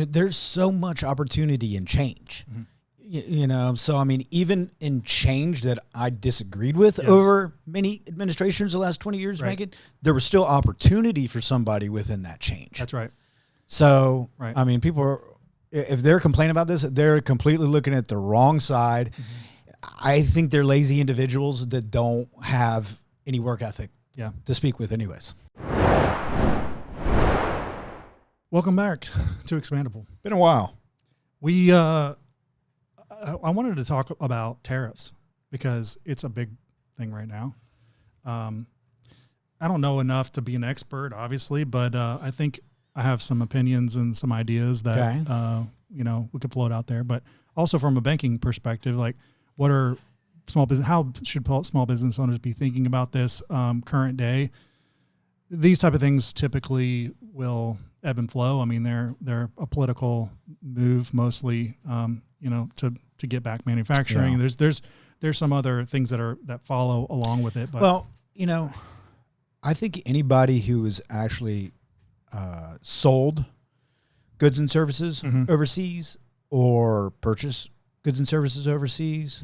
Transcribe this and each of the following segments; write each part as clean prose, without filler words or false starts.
there's so much opportunity in change. Mm-hmm. So I mean, even in change that I disagreed with over many administrations the last 20 years, Megan, there was still opportunity for somebody within that change. That's right. So, I mean, people are, if they're complaining about this, they're completely looking at the wrong side. Mm-hmm. I think they're lazy individuals that don't have any work ethic to speak with anyways. Welcome back to Expandable. Been a while. I wanted to talk about tariffs because it's a big thing right now. I don't know enough to be an expert, obviously, but I think I have some opinions and some ideas that we could float out there. But also from a banking perspective, like what are how should small business owners be thinking about this current day? These type of things typically will ebb and flow. I mean, they're a political move mostly, to get back manufacturing. Yeah. There's some other things that follow along with it. But well, I think anybody who is actually sold goods and services overseas or purchased goods and services overseas,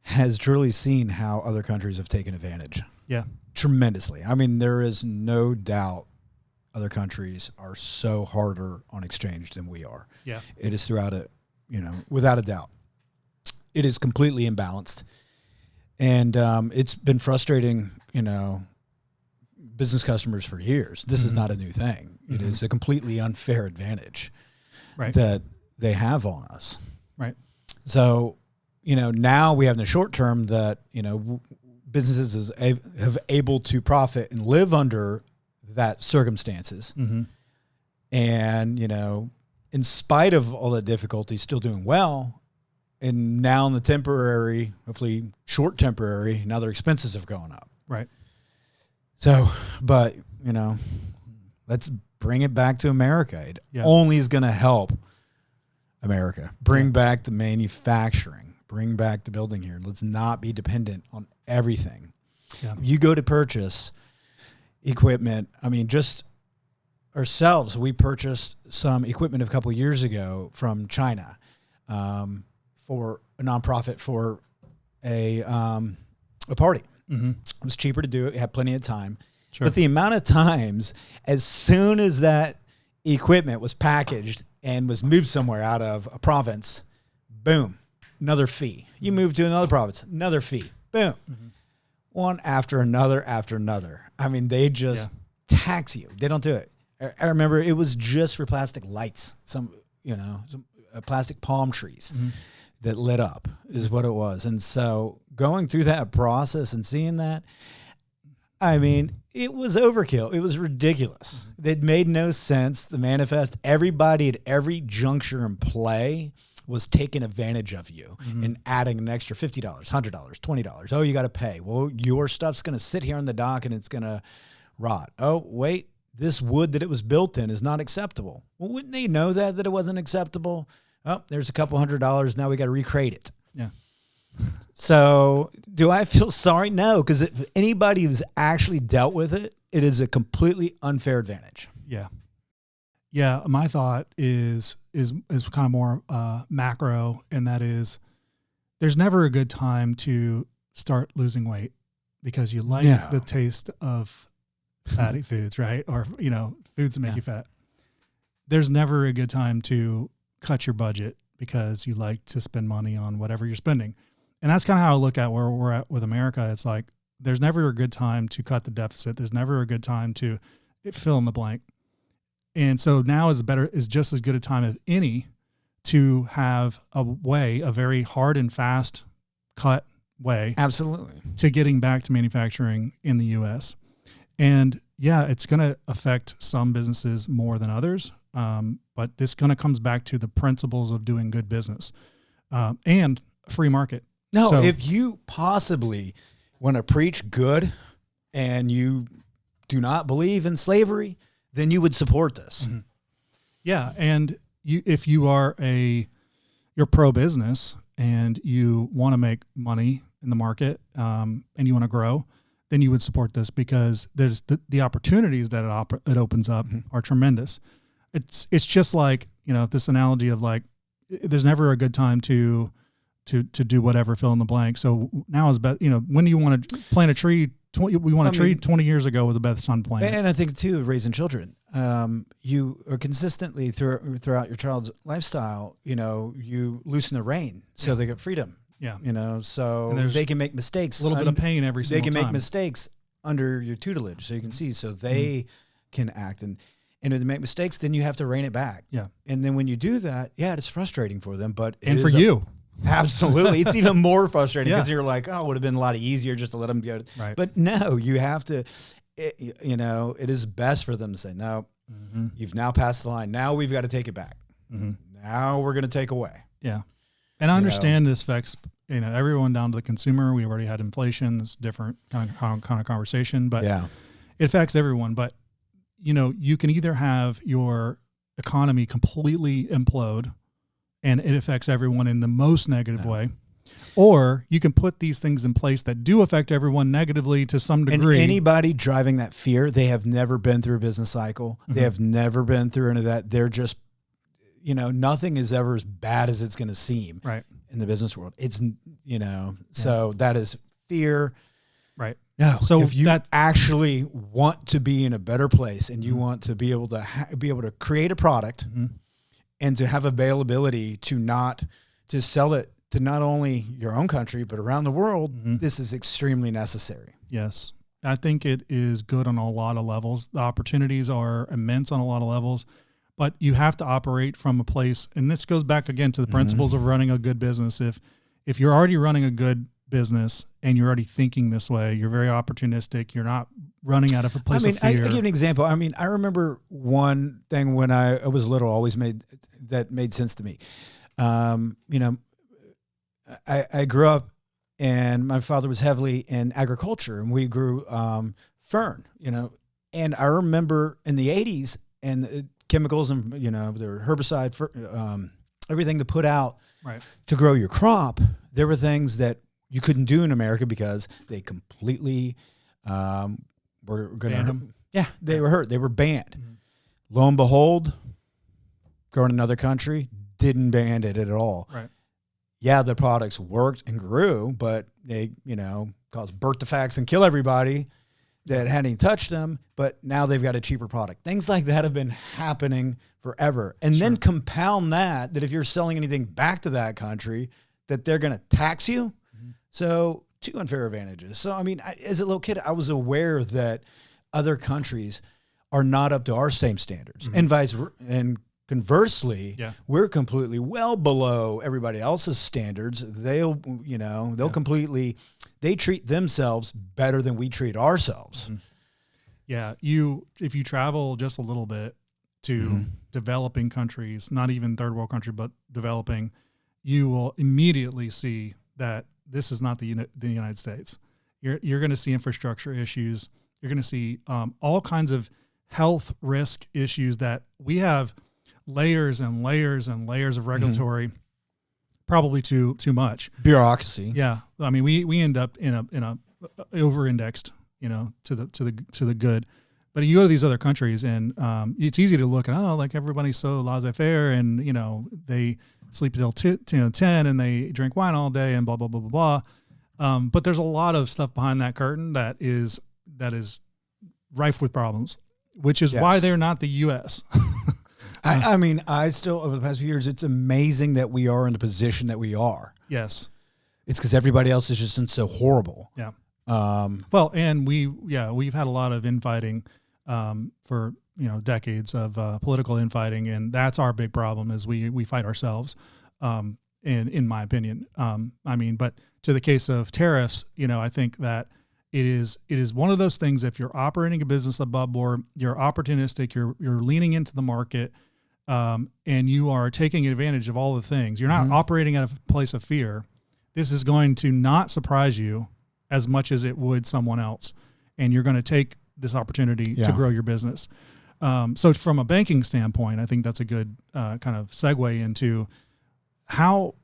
has truly seen how other countries have taken advantage. Yeah, tremendously. I mean, there is no doubt other countries are so harder on exchange than we are. Yeah, it is without a doubt. It is completely imbalanced. And it's been frustrating, business customers for years. This is not a new thing. It is a completely unfair advantage that they have on us. Right. So, now we have in the short term that, businesses have able to profit and live under that circumstances. Mm-hmm. And, in spite of all that difficulty, still doing well. And now in the temporary, hopefully short temporary, now their expenses have gone up. Right. So, but, let's bring it back to America. It only is going to help America. Bring back the manufacturing. Bring back the building here. Let's not be dependent on everything. Yeah. You go to purchase equipment. I mean, just ourselves, we purchased some equipment a couple of years ago from China. For a nonprofit for a party. Mm-hmm. It was cheaper to do it. It had plenty of time. Sure. But the amount of times, as soon as that equipment was packaged and was moved somewhere out of a province, boom, another fee. You move to another province, another fee, boom. Mm-hmm. One after another after another. I mean, they just tax you. They don't do it. I remember it was just for plastic lights, some plastic palm trees. Mm-hmm. That lit up is what it was. And so going through that process and seeing that, I mean, it was overkill. It was ridiculous. Mm-hmm. It made no sense. The manifest, everybody at every juncture in play was taking advantage of you and adding an extra $50, $100, $20. Oh, you got to pay. Well, your stuff's going to sit here on the dock and it's going to rot. Oh, wait, this wood that it was built in is not acceptable. Well, wouldn't they know that it wasn't acceptable? Oh, there's a couple $100. Now we got to recreate it. Yeah. So do I feel sorry? No, because if anybody who's actually dealt with it, it is a completely unfair advantage. Yeah. Yeah. My thought is kind of more macro, and that is there's never a good time to start losing weight because you like the taste of fatty foods, right? Or, foods that make you fat. There's never a good time to cut your budget because you like to spend money on whatever you're spending. And that's kind of how I look at where we're at with America. It's like, there's never a good time to cut the deficit. There's never a good time to fill in the blank. And so now is just as good a time as any to have a very hard and fast cut way. Absolutely. To getting back to manufacturing in the U.S. And it's going to affect some businesses more than others. But this kind of comes back to the principles of doing good business and free market. No, so, if you possibly want to preach good and you do not believe in slavery, then you would support this. Mm-hmm. Yeah, and if you're pro-business and you want to make money in the market and you want to grow, then you would support this because there's the opportunities that it opens up are tremendous. It's just like, this analogy of like, there's never a good time to do whatever, fill in the blank. So now is when do you want to plant a tree? We want a tree 20 years ago was the best time to plant it. And I think too, raising children, you are consistently throughout your child's lifestyle, you loosen the rein so they get freedom. Yeah. So they can make mistakes. A little bit of pain every single time. They can make mistakes under your tutelage, so you can see, so they can act. And if they make mistakes, then you have to rein it back. Yeah. And then when you do that, it's frustrating for them, but for you. Absolutely. It's even more frustrating because you're like, oh, it would have been a lot easier just to let them go. Right. But no, you have to, it is best for them to say, no, you've now passed the line. Now we've got to take it back. Now we're going to take away. Yeah. And I understand this affects, everyone down to the consumer. We already had inflation. It's different kind of conversation, but it affects everyone. But, you can either have your economy completely implode and it affects everyone in the most negative way, or you can put these things in place that do affect everyone negatively to some degree. And anybody driving that fear, they have never been through a business cycle. They have never been through any of that. They're just, nothing is ever as bad as it's going to seem in the business world. It's, so that is fear. Right. No. So if you actually want to be in a better place and you want to be able to create a product and to have availability to sell it to not only your own country, but around the world, this is extremely necessary. Yes. I think it is good on a lot of levels. The opportunities are immense on a lot of levels, but you have to operate from a place. And this goes back again to the principles of running a good business. If you're already running a good business and you're already thinking this way, you're very opportunistic. You're not running out of a place of fear. I'll give you an example. I remember one thing when I was little, always made sense to me. I grew up and my father was heavily in agriculture and we grew fern, and I remember in the 80s and chemicals and, there were herbicide, everything to put out to grow your crop. There were things that you couldn't do in America because they completely were going to hurt. Yeah, they were hurt. They were banned. Lo and behold, growing in another country, didn't ban it at all. Right. Yeah, the products worked and grew, but they, caused birth defects and kill everybody that hadn't touched them. But now they've got a cheaper product. Things like that have been happening forever. And then compound that if you're selling anything back to that country, that they're going to tax you. So two unfair advantages. So, as a little kid, I was aware that other countries are not up to our same standards and conversely, we're completely well below everybody else's standards. They'll completely, they treat themselves better than we treat ourselves. Yeah. If you travel just a little bit to developing countries, not even third world country, but developing, you will immediately see that this is not the United States. You're going to see infrastructure issues. You're going to see all kinds of health risk issues that we have layers and layers and layers of regulatory, probably too much bureaucracy. Yeah, we end up in a over-indexed, to the good. But you go to these other countries, and it's easy to look at, like everybody's so laissez-faire, and they sleep till 10, and they drink wine all day, and blah blah blah blah blah. But there's a lot of stuff behind that curtain that is rife with problems, which is why they're not the U.S. I still, over the past few years, it's amazing that we are in the position that we are. Yes, it's because everybody else is just so horrible. Yeah. Well, and we've had a lot of infighting for decades of political infighting, and that's our big problem is we fight ourselves. And in my opinion, but to the case of tariffs, I think that it is one of those things. If you're operating a business above board, you're opportunistic, you're leaning into the market, and you are taking advantage of all the things. You're not operating at a place of fear. This is going to not surprise you as much as it would someone else, and you're going to take this opportunity to grow your business. So from a banking standpoint, I think that's a good kind of segue into how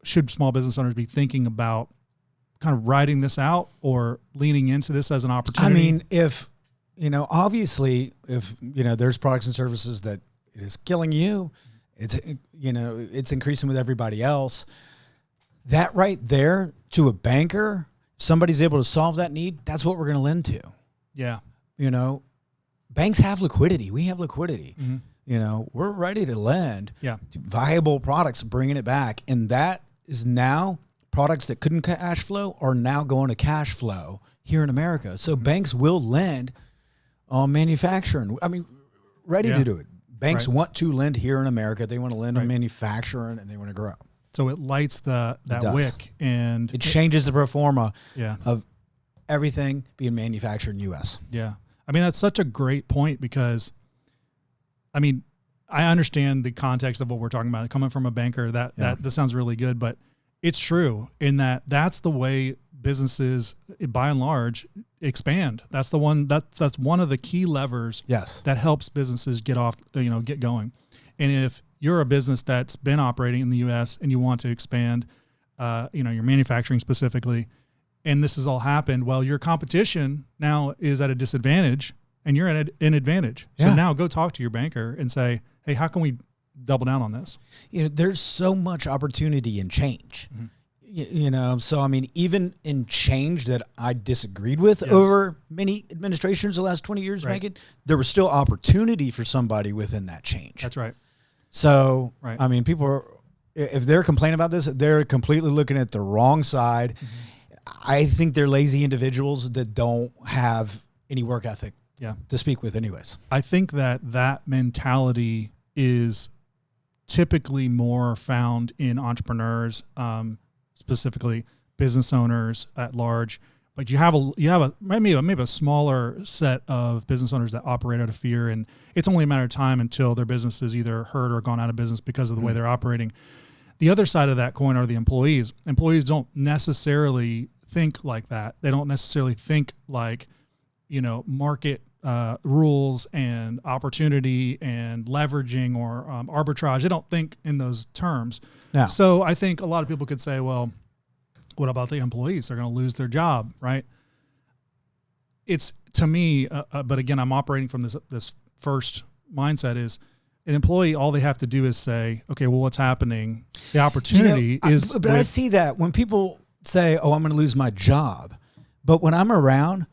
should small business owners be thinking about kind of riding this out or leaning into this as an opportunity? If, obviously if, there's products and services that it is killing you It's, it's increasing with everybody else. That right there to a banker, if somebody's able to solve that need, that's what we're going to lend to. Yeah. Banks have liquidity. We have liquidity. We're ready to lend to viable products, bringing it back. And that is now products that couldn't cash flow are now going to cash flow here in America. So banks will lend on manufacturing. I mean, ready to do it. Banks want to lend here in America. They want to lend on manufacturing, and they want to grow. So it lights that wick, and it changes the pro forma of everything being manufactured in U.S. Yeah. I mean, that's such a great point because, I mean, I understand the context of what we're talking about. Coming from a banker, that this sounds really good, but it's true in that that's the way businesses, by and large, expand. That's the one that's one of the key levers that helps businesses get going. And if you're a business that's been operating in the U.S. and you want to expand, your manufacturing specifically, and this has all happened, well, your competition now is at a disadvantage and you're at an advantage. So now go talk to your banker and say, hey, how can we double down on this? There's so much opportunity in change. So I mean, even in change that I disagreed with over many administrations the last 20 years, Megan, there was still opportunity for somebody within that change. That's right. So, I mean, if they're complaining about this, they're completely looking at the wrong side. I think they're lazy individuals that don't have any work ethic to speak with anyways. I think that mentality is typically more found in entrepreneurs, specifically business owners at large. But you have maybe a smaller set of business owners that operate out of fear, and it's only a matter of time until their business is either hurt or gone out of business because of the way they're operating. The other side of that coin are the employees. Employees don't necessarily think like that. They don't necessarily think like, market rules and opportunity and leveraging or arbitrage. They don't think in those terms. No. So I think a lot of people could say, well, what about the employees? They're going to lose their job, right? It's, to me, but again, I'm operating from this first mindset is an employee, all they have to do is say, okay, well, what's happening? The opportunity is... But I see that when people say, oh, I'm going to lose my job. But when I'm around,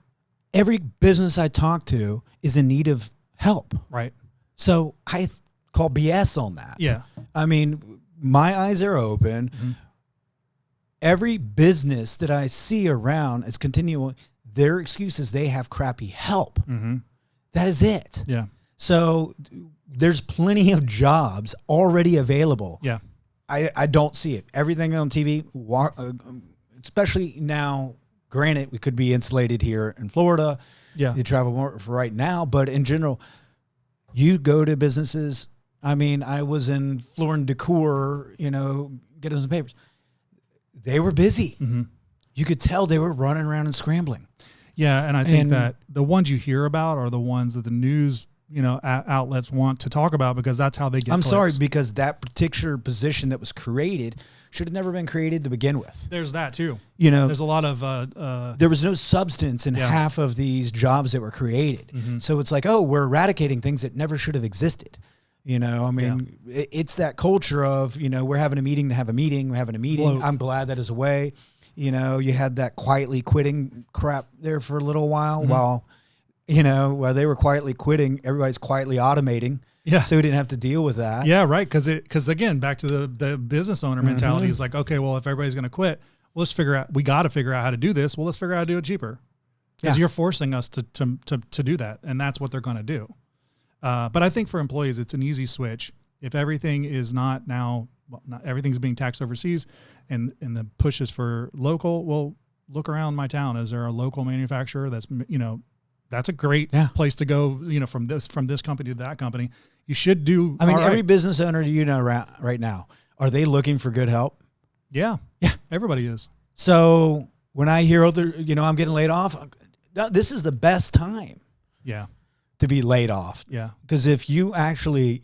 every business I talk to is in need of help. Right. So I call BS on that. Yeah. I mean, my eyes are open. Every business that I see around is continuing. Their excuse is they have crappy help. That is it. Yeah. So there's plenty of jobs already available. Yeah. I don't see it. Everything on TV, especially now, granted, we could be insulated here in Florida. Yeah. You travel more for right now, but in general, you go to businesses. I mean, I was in Floor and Decor, getting some papers. They were busy. You could tell they were running around and scrambling. Yeah, and I think that the ones you hear about are the ones that the news, outlets want to talk about because that's how they get clicks. Sorry, because that particular position that was created should have never been created to begin with. There's that too. There's a lot of... there was no substance in half of these jobs that were created. So it's like, oh, we're eradicating things that never should have existed. It's that culture of, we're having a meeting to have a meeting. We're having a meeting. Bloat. I'm glad that is away. You had that quietly quitting crap there for a little while while they were quietly quitting, everybody's quietly automating. Yeah. So we didn't have to deal with that. Yeah, right. Because again, back to the business owner mentality is like, okay, well, if everybody's going to quit, we got to figure out how to do this. Well, let's figure out how to do it cheaper. Because you're forcing us to do that. And that's what they're going to do. But I think for employees, it's an easy switch. If everything is not everything's being taxed overseas and the push is for local, well, look around my town. Is there a local manufacturer that's a great place to go, from this company to that company. You should do. I mean, every business owner right now, are they looking for good help? Yeah. Yeah. Everybody is. So when I hear I'm getting laid off, this is the best time. Yeah. To be laid off. Yeah. Because if you actually,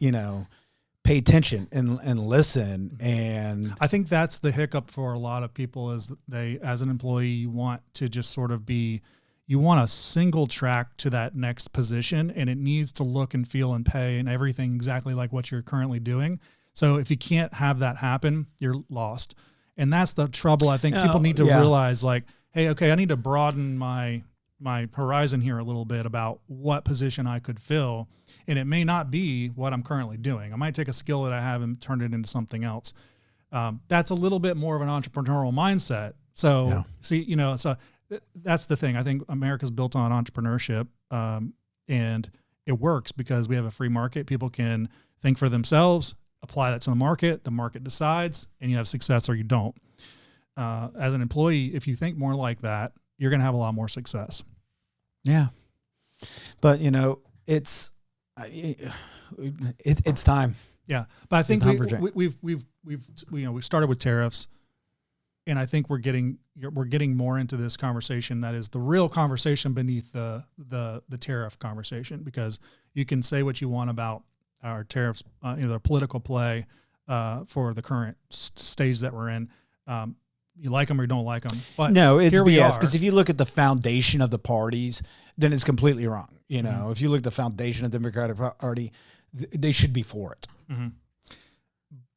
pay attention and listen, and I think that's the hiccup for a lot of people is as an employee, you want to just sort of you want a single track to that next position, and it needs to look and feel and pay and everything exactly like what you're currently doing. So if you can't have that happen, you're lost. And that's the trouble. I think people need to realize, like, hey, okay, I need to broaden my horizon here a little bit about what position I could fill. And it may not be what I'm currently doing. I might take a skill that I have and turn it into something else. That's a little bit more of an entrepreneurial mindset. So so that's the thing. I think America's built on entrepreneurship, and it works because we have a free market. People can think for themselves, apply that to the market decides, and you have success or you don't. As an employee, if you think more like that, you're going to have a lot more success. Yeah. But it's time. Yeah. But I think we started with tariffs, and I think we're getting more into this conversation that is the real conversation beneath the tariff conversation, because you can say what you want about our tariffs, the political play for the current stage that we're in. You like them or you don't like them. But no, it's BS, because if you look at the foundation of the parties, then it's completely wrong. Mm-hmm. If you look at the foundation of the Democratic Party, they should be for it. Mm-hmm.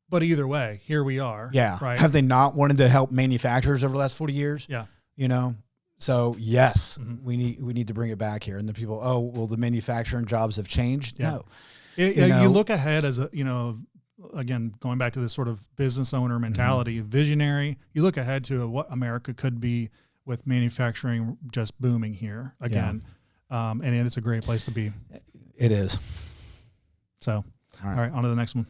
But either way, here we are. Yeah. Right. Have they not wanted to help manufacturers over the last 40 years? Yeah. So yes, mm-hmm. we need to bring it back here. And the people, oh, well, the manufacturing jobs have changed. Yeah. No. You look ahead as again, going back to this sort of business owner mentality, mm-hmm. visionary, you look ahead to what America could be with manufacturing just booming here again. Yeah. And it's a great place to be. It is. So, all right, on to the next one.